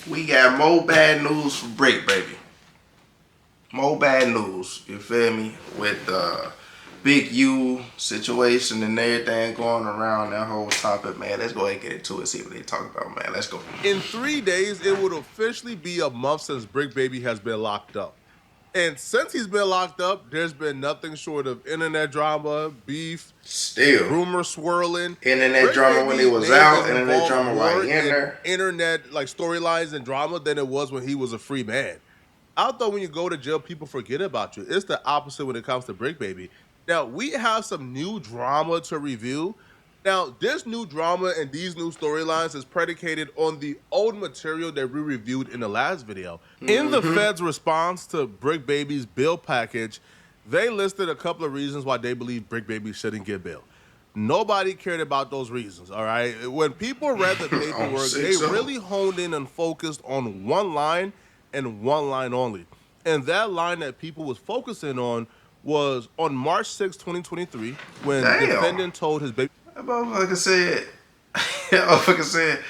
We got more bad news for Bricc, baby. More bad news, you feel me? With the Big U situation and everything going around that whole topic, man. Let's go ahead and get into it, see what they talk about, man. Let's go. In 3 days, it would officially be a month since Bricc Baby has been locked up. And since he's been locked up, there's been nothing short of internet drama, beef, Still, rumor swirling. internet Bricc drama when he Baby was may have out, been internet involved drama while more he in in there. internet like storylines and drama than it was when he was a free man. I thought when you go to jail, people forget about you. It's the opposite when it comes to Bricc Baby. Now, we have some new drama to review. Now, this new drama and these new storylines is predicated on the old material that we reviewed in the last video. In the Fed's response to Bricc Baby's bail package, they listed a couple of reasons why they believe Bricc Baby shouldn't get bail. Nobody cared about those reasons, all right? When people read the paperwork, they really honed in and focused on one line and one line only. And that line that people was focusing on was on March 6, 2023, when defendant told his baby. That motherfucker said, that motherfucker said,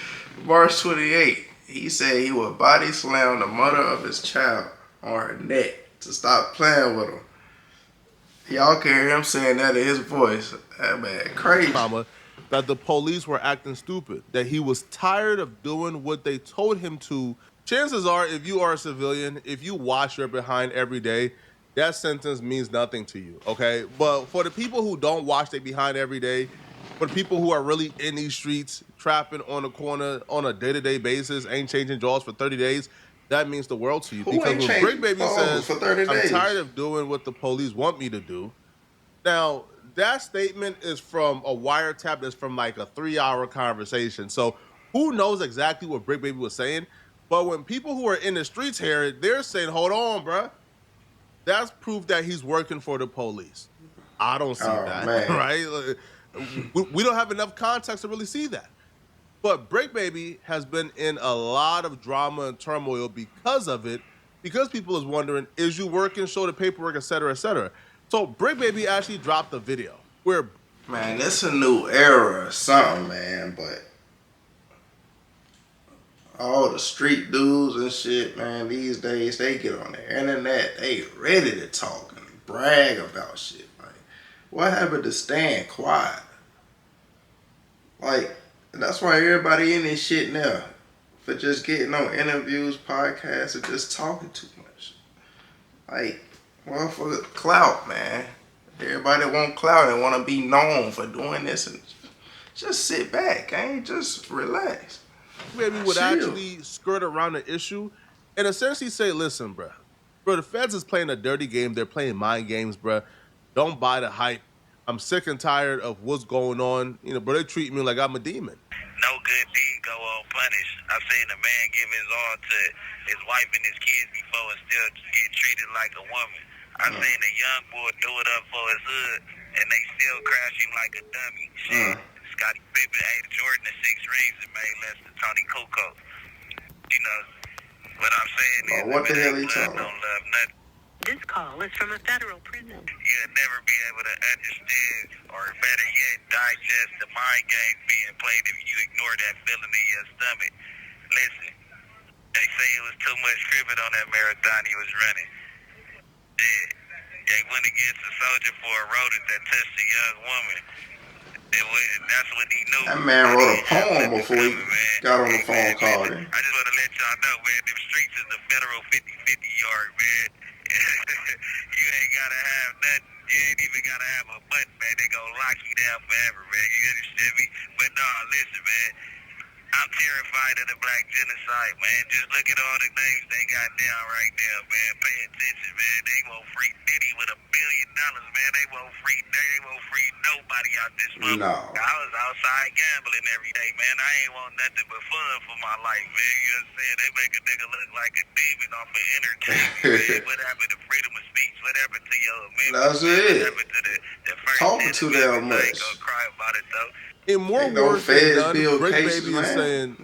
March 28th, he said he would body slam the mother of his child on her neck to stop playing with him. Y'all can hear him saying that in his voice. That man crazy. That the police were acting stupid, that he was tired of doing what they told him to. Chances are, if you are a civilian, if you wash your behind every day, that sentence means nothing to you, okay? But for the people who don't wash their behind every day, for the people who are really in these streets, trapping on the corner on a day-to-day basis, ain't changing jaws for 30 days, that means the world to you. Because when Bricc Baby says, I'm tired of doing what the police want me to do, now, that statement is from a wiretap that's from like a 3-hour conversation. So who knows exactly what Bricc Baby was saying? But when people who are in the streets hear it, they're saying, hold on, bruh. That's proof that he's working for the police. I don't see that, man. Right? We don't have enough context to really see that. But Bricc Baby has been in a lot of drama and turmoil because of it, because people is wondering, is you working, show the paperwork, et cetera, et cetera. So Bricc Baby actually dropped a video where, man, it's a new era or something, man, but all the street dudes and shit, man, these days, they get on the internet, they ready to talk and brag about shit. Like, what happened to staying quiet? Like, that's why everybody in this shit now, for just getting on interviews, podcasts, and just talking too much. Like, motherfucker, clout, man. Everybody want clout and want to be known for doing this, and just sit back, gang. Just relax. Maybe would actually skirt around the issue and essentially say, listen, bruh, the feds is playing a dirty game. They're playing mind games, bruh. Don't buy the hype. I'm sick and tired of what's going on. You know, but they treat me like I'm a demon. No good deed go unpunished. I've seen a man give his all to his wife and his kids before and still get treated like a woman. I've seen a young boy do it up for his hood and they still crash him like a dummy. Shit. Scottie Pippen ate Jordan the 6 rings and made less than Tony Kukoc. You know, what I'm saying is, what the hell he talking? Don't love nothing. This call is from a federal prison. You'll never be able to understand, or better yet, digest the mind game being played if you ignore that feeling in your stomach. Listen, they say it was too much cribbing on that marathon he was running. Yeah, they went against a soldier for a rodent that touched a young woman. That's what he knew. That man wrote a poem before he got on the phone call. I just want to let y'all know, man, them streets is the federal 50-50 yard, man. You ain't got to have nothing. You ain't even got to have a button, man. They gonna lock you down forever, man. You understand me? But no, listen, man. I'm terrified of the black genocide, man. Just look at all the names they got down right now, man. Pay attention, man. They won't free Diddy with $1 billion, man. They won't free nobody out this month. No. I was outside gambling every day, man. I ain't want nothing but fun for my life, man. You know what I'm saying? They make a nigga look like a demon off of entertainment, man. What happened to freedom of speech? What happened to your amendment? That's it. What happened to the first talking too damn much. I ain't gonna cry about it, though. In more words than done, Bricc Baby is saying,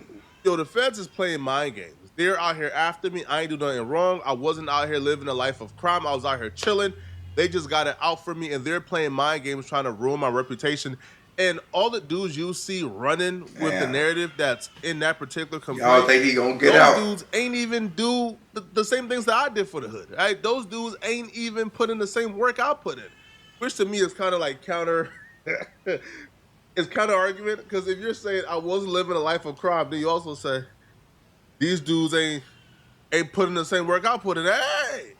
yo, the feds is playing mind games. They're out here after me. I ain't do nothing wrong. I wasn't out here living a life of crime. I was out here chilling. They just got it out for me, and they're playing mind games trying to ruin my reputation. And all the dudes you see running with the Damn. narrative that's in that particular Y'all complaint, think he gonna get those out? dudes ain't even do the same things that I did for the hood, right? Those dudes ain't even put in the same work I put in, which to me is kind of like counter. It's kind of argument because if you're saying I wasn't living a life of crime, then you also say these dudes ain't putting the same work I put in. Hey,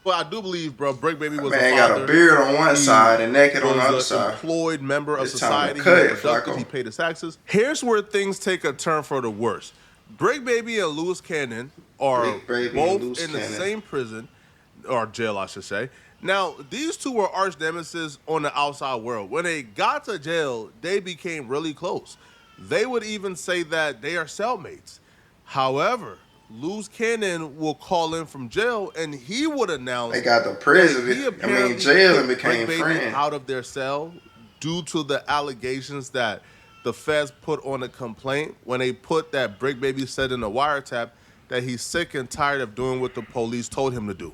well, I do believe, bro, Brick Baby That was a man got a father. beard on one He side and naked on the was other an side. employed member of It's time to society. He cut was it, productive. He Flacco. paid his taxes. Here's where things take a turn for the worse. Brick Baby and Lewis Cannon are Brick Baby and both Loose in the Cannon. same prison, or jail, I should say. Now, these two were arch nemesis on the outside world. When they got to jail, they became really close. They would even say that they are cellmates. However, Luz Cannon will call in from jail and he would They announce got the that prison. he apparently Jail and kicked Brick became Baby friends. out of their cell due to the allegations that the feds put on a complaint when they put that Brick Baby said in a wiretap that he's sick and tired of doing what the police told him to do.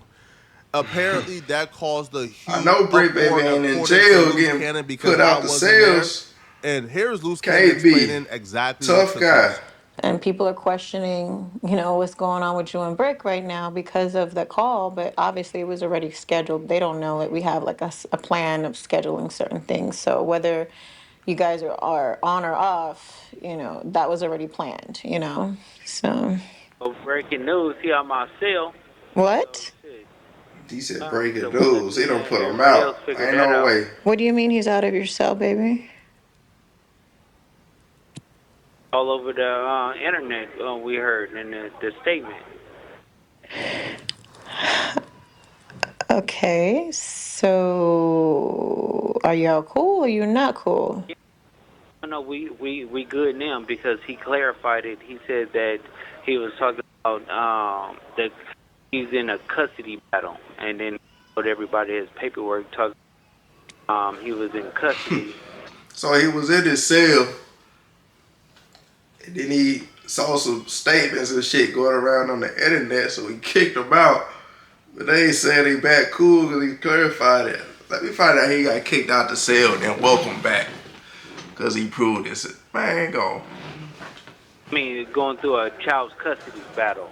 Apparently, that caused a I huge know Brick Baby uproar ain't in according to jail Luz getting Cannon because put I out the wasn't there. cells. And here's Luz Cannon KB, explaining exactly what tough took guy. place. And people are questioning, what's going on with you and Brick right now because of the call, but obviously it was already scheduled. They don't know that we have like a plan of scheduling certain things. So whether you guys are on or off, that was already planned. So Breaking news here on my cell. So what? shit. He said breaking So we'll let news. He don't put him everybody out. else figure Ain't that no out. way. What do you mean he's out of your cell, baby? All over the internet, we heard in the statement. Okay, so are y'all cool or you're not cool? No, we good now because he clarified it. He said that he was talking about that he's in a custody battle, and then put everybody his paperwork talking. He was in custody. So he was in his cell, and then he saw some statements and shit going around on the internet, so he kicked him out. But they ain't saying he back cool because he clarified it. Let me find out he got kicked out the cell and then welcome back because he proved this. Man, go. I mean, going through a child's custody battle.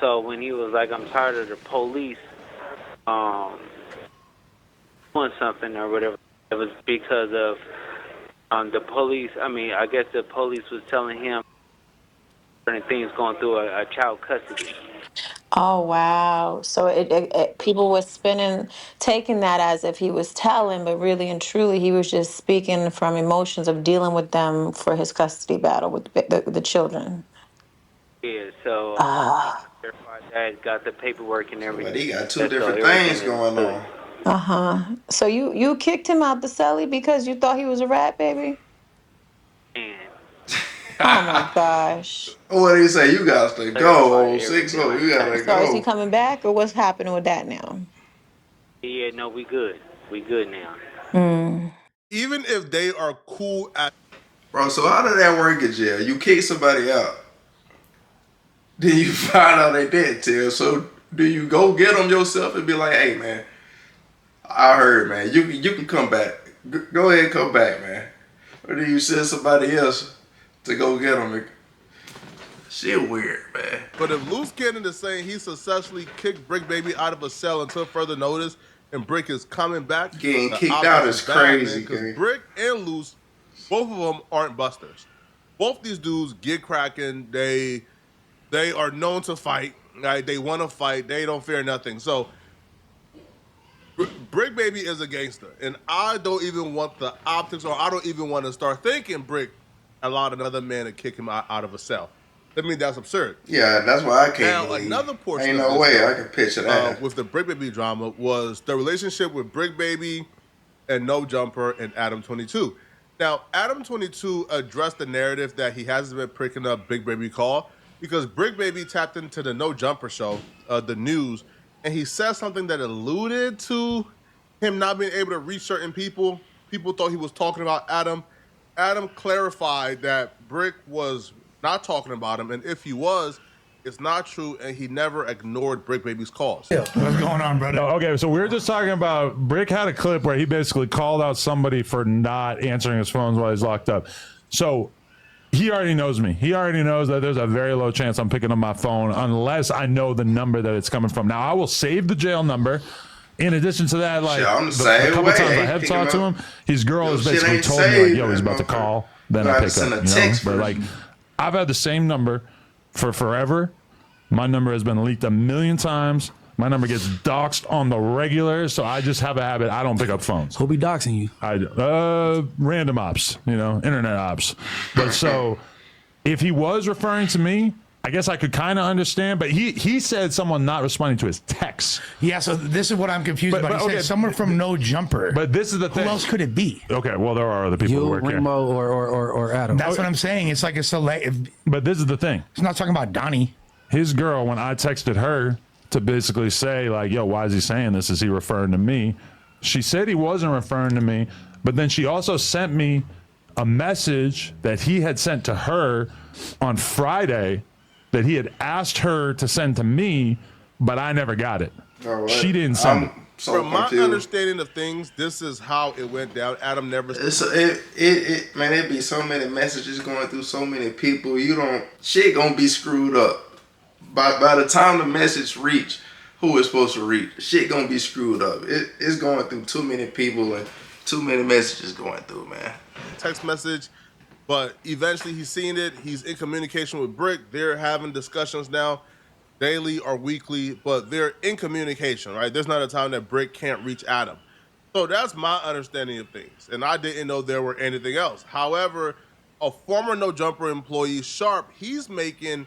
So when he was like, "I'm tired of the police um, doing something or whatever," it was because of the police. I mean, I guess the police was telling him certain things going through a child custody. Oh wow. So people were taking that as if he was telling, but really and truly he was just speaking from emotions of dealing with them for his custody battle with the children. Yeah, so he Ah. clarified that, got the paperwork and But everything. he got two That's so different things everything is going good. on. Uh-huh. So you kicked him out the celly because you thought he was a rat, baby? And Oh my gosh. What did he say? You got to go, clarified old everything 6-0. like You got that. to So is he go. coming back or what's happening with that now? Yeah, no, we good. We good now. Mm. Even if they are cool at Bro, so how did that work in jail? You kick somebody out. Then you find out they did tell. So do you go get them yourself and be like, hey, man, I heard, man, you can come back. Go ahead and come back, man. Or do you send somebody else to go get them? Shit weird, man. But if Luz Cannon is saying he successfully kicked Brick Baby out of a cell until further notice and Brick is coming back, Getting the kicked out optics is is bad, man, crazy, because gang. Brick and Luz, both of them aren't busters. Both these dudes get cracking. They are known to fight. Right? They want to fight. They don't fear nothing. So Brick Baby is a gangster, and I don't even want the optics, or I don't even want to start thinking Brick allowed another man to kick him out of a cell. I mean, that's absurd. Yeah, that's why I can't Now, believe. another portion Ain't of no this, way though, I can picture that. with the Brick Baby drama was the relationship with Brick Baby and No Jumper and Adam 22. Now, Adam 22 addressed the narrative that he hasn't been picking up Big Baby call because Brick Baby tapped into the No Jumper show, the news, and he said something that alluded to him not being able to reach certain people. People thought he was talking about Adam. Adam clarified that Brick was not talking about him, and if he was, It's not true, and he never ignored Bricc Baby's calls. What's going on, brother? Okay, so we were just talking about Bricc had a clip where he basically called out somebody for not answering his phones while he's locked up. So he already knows me. He already knows that there's a very low chance I'm picking up my phone unless I know the number that it's coming from. Now, I will save the jail number. In addition to that, like a couple times I have talked to him, his girl has basically told me, like, yo, he's about to call. Then I pick up, you know? But like, I've had the same number for forever. My number has been leaked a million times. My number gets doxxed on the regular, so I just have a habit. I don't pick up phones. Who'll be doxing you? Random ops, you know, internet ops. But so if he was referring to me, I guess I could kind of understand. But he said someone not responding to his texts. Yeah, so this is what I'm confused about. He said someone from No Jumper. But this is the thing. Who else could it be? Okay, well, there are other people who work here. Remo, or Adam. That's what I'm saying. It's like a select. But this is the thing. He's not talking about Donnie. His girl, when I texted her to basically say, like, yo, why is he saying this? Is he referring to me? She said he wasn't referring to me, but then she also sent me a message that he had sent to her on Friday that he had asked her to send to me, but I never got it. Right. She didn't send it. So From my confused. understanding of things, this is how it went down. Adam never. Man, it be so many messages going through so many people. Shit gonna be screwed up. By the time the message reach who it's supposed to reach, shit gonna be screwed up. It's going through too many people and too many messages going through, man. Text message, but eventually he's seen it. He's in communication with Bricc. They're having discussions now, daily or weekly, but they're in communication, right? There's not a time that Bricc can't reach Adam. So that's my understanding of things, and I didn't know there were anything else. However, a former No Jumper employee, Sharp, he's making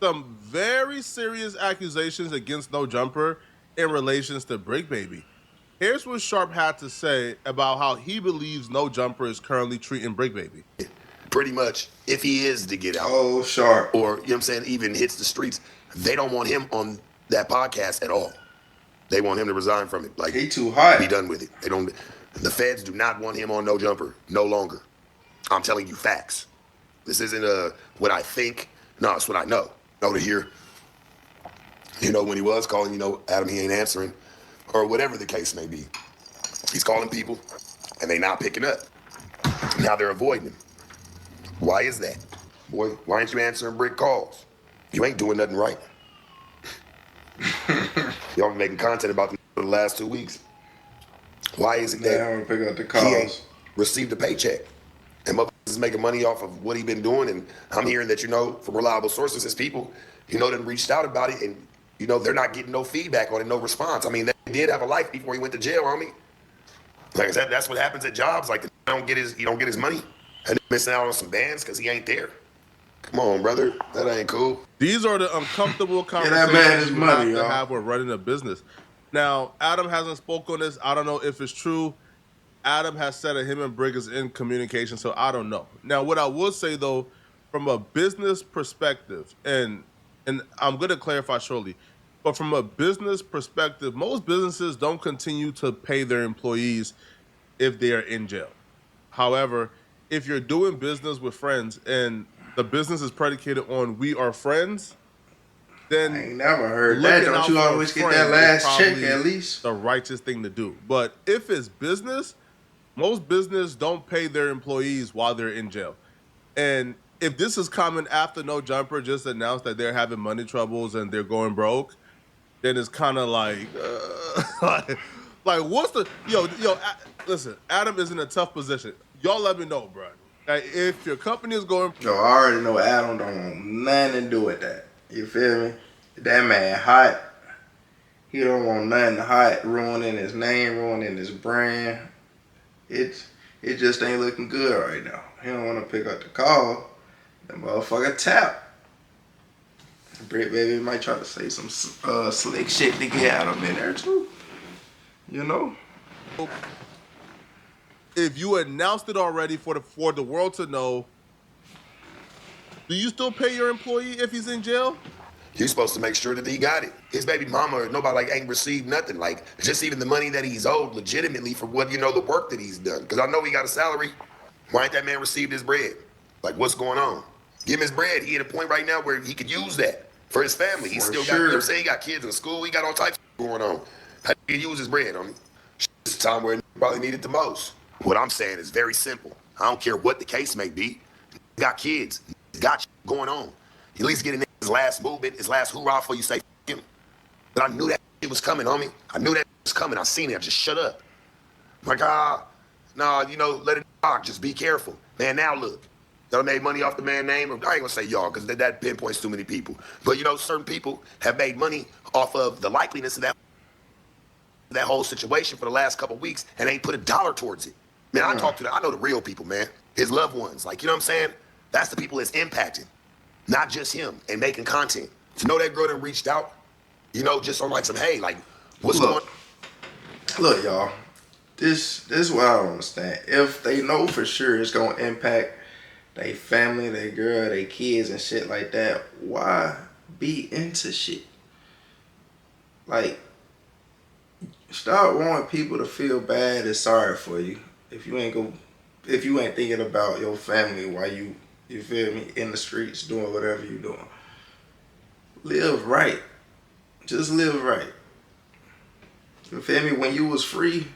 some very serious accusations against No Jumper in relations to Bricc Baby. Here's what Sharp had to say about how he believes No Jumper is currently treating Bricc Baby. Pretty much, if he is to get out. Oh, Sharp. Or, you know what I'm saying, even hits the streets, they don't want him on that podcast at all. They want him to resign from it. Like, he too hot. Be done with it. They don't. The feds do not want him on No Jumper no longer. I'm telling you facts. This isn't what I think. No, it's what I know. To hear, you know, when he was calling, you know, Adam, he ain't answering, or whatever the case may be. He's calling people, and they not picking up. Now they're avoiding him. Why is that? Boy, why ain't you answering Bricc calls? You ain't doing nothing right. Y'all been making content about them for the last 2 weeks. Why is it that I don't pick up the he calls. ain't received a paycheck? And motherfuckers is making money off of what he been doing, and I'm hearing that, you know, from reliable sources, his people, you know, done reached out about it, and, you know, they're not getting no feedback on it, no response. I mean, they did have a life before he went to jail, homie. Like I said, that's what happens at jobs. Like, he don't get his money, and he's missing out on some bands because he ain't there. Come on, brother, that ain't cool. These are the uncomfortable conversations that man is you money, have to y'all. have with running a business. Now, Adam hasn't spoken on this. I don't know if it's true. Adam has said that him and Bricc is in communication, so I don't know. Now, what I will say, though, from a business perspective, and I'm going to clarify shortly, but from a business perspective, most businesses don't continue to pay their employees if they are in jail. However, if you're doing business with friends and the business is predicated on we are friends, then I ain't never heard that. Don't you always get that last check at least? The righteous thing to do. But if it's business, most business don't pay their employees while they're in jail. And if this is coming after No Jumper just announced that they're having money troubles and they're going broke, then it's kind of like what's the listen, Adam is in a tough position. Y'all let me know, bro. Like, if your company is going, Yo, I already know Adam don't want nothing to do with that. You feel me? That man hot. He don't want nothing hot ruining his name, ruining his brand. It just ain't looking good right now. He don't want to pick up the call. The motherfucker tap. Bricc Baby might try to say some slick shit to get Adam in there too. You know? if you announced it already for the world to know, do you still pay your employee if he's in jail? You're supposed to make sure that he got it. His baby mama or nobody ain't received nothing. Like, just even the money that he's owed legitimately for what, the work that he's done. Because I know he got a salary. Why ain't that man received his bread? Like, what's going on? Give him his bread. He at a point right now where he could use that. for his family. He For still got, you know what I'm saying? He got kids in school. He got all types of going on. How do you use his bread? I mean, it's a time where he probably needed the most. What I'm saying is very simple. I don't care what the case may be. He got kids. He's got going on. He at least get in his last movement, his last hoorah before you say F him. But I knew that shit was coming, homie. I knew that was coming. I seen it. I just shut up. Like, nah, you know, let it rock. Just be careful. Man, now look. Y'all made money off the man's name. I ain't gonna say y'all, because that pinpoints too many people. But, you know, certain people have made money off of the likeliness of that whole situation for the last couple of weeks and ain't put $1 towards it. Man, I know the real people, man. His loved ones. Like, you know what I'm saying? That's the people that's impacting. Not just him and making content. To know that girl that reached out, you know, just on like some, hey, like, what's going on? Look, y'all. This is what I don't understand. If they know for sure it's gonna impact their family, their girl, their kids and shit like that, why be into shit? Like, stop wanting people to feel bad and sorry for you if you ain't thinking about your family while you feel me, in the streets doing whatever you doing. Live right. Just live right. You feel me? When you was free,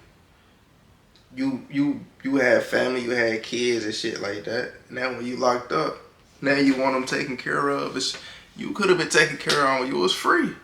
you had family, you had kids and shit like that. Now when you locked up, now you want them taken care of. You could have been taken care of when you was free.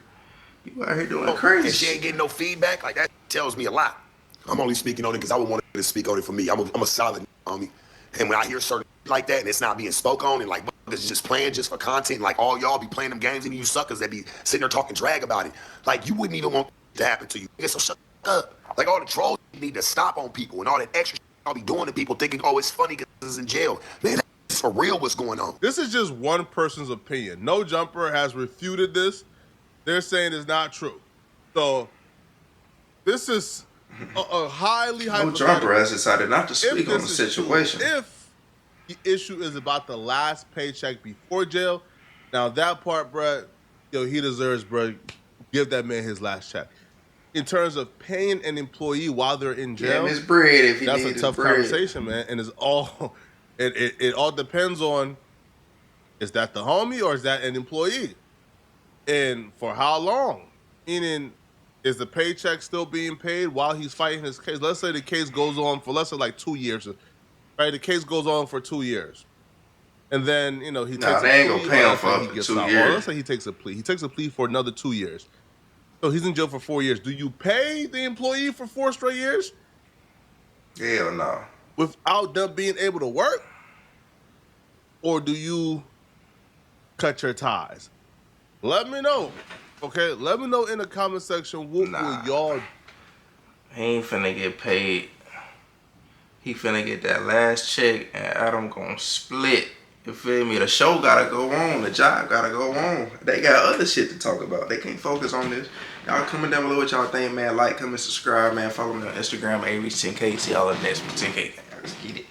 You out here doing crazy. And she ain't getting no feedback. Like, that tells me a lot. I'm only speaking on it because I would want to speak on it for me. I'm a solid homie. And when I hear certain like that and it's not being spoke on and like it's just playing just for content, like all y'all be playing them games and you suckers that be sitting there talking drag about it. Like, you wouldn't even want to happen to you. So shut up. Like, all the trolls need to stop on people and all that extra shit y'all be doing to people thinking, oh, it's funny because it's in jail. Man, that's for real what's going on. This is just one person's opinion. No Jumper has refuted this. They're saying it's not true. So this is a highly No Jumper has decided not to speak on the situation. If the issue is about the last paycheck before jail, now that part, bruh, he deserves, bruh, give that man his last check. In terms of paying an employee while they're in jail, his bread if he that's a tough conversation, man. And it's all it all depends on, is that the homie or is that an employee? And for how long? Meaning, is the paycheck still being paid while he's fighting his case? Let's say the case goes on for, let's say, like 2 years. Right? The case goes on for 2 years. And then, he takes a plea. They ain't gonna pay him for up to 2 years. Or let's say he takes a plea. He takes a plea for another 2 years. So he's in jail for 4 years. Do you pay the employee for 4 straight years? Hell no. Without them being able to work? Or do you cut your ties? Let me know. Okay? Let me know in the comment section what will y'all... He ain't finna get paid. He finna get that last check and Adam gonna split. You feel me? The show gotta go on. The job gotta go on. They got other shit to talk about. They can't focus on this. Y'all comment down below what y'all think, man. Like, comment, subscribe, man. Follow me on Instagram, AReach10K. See y'all in the next one. 10K. Let's get it.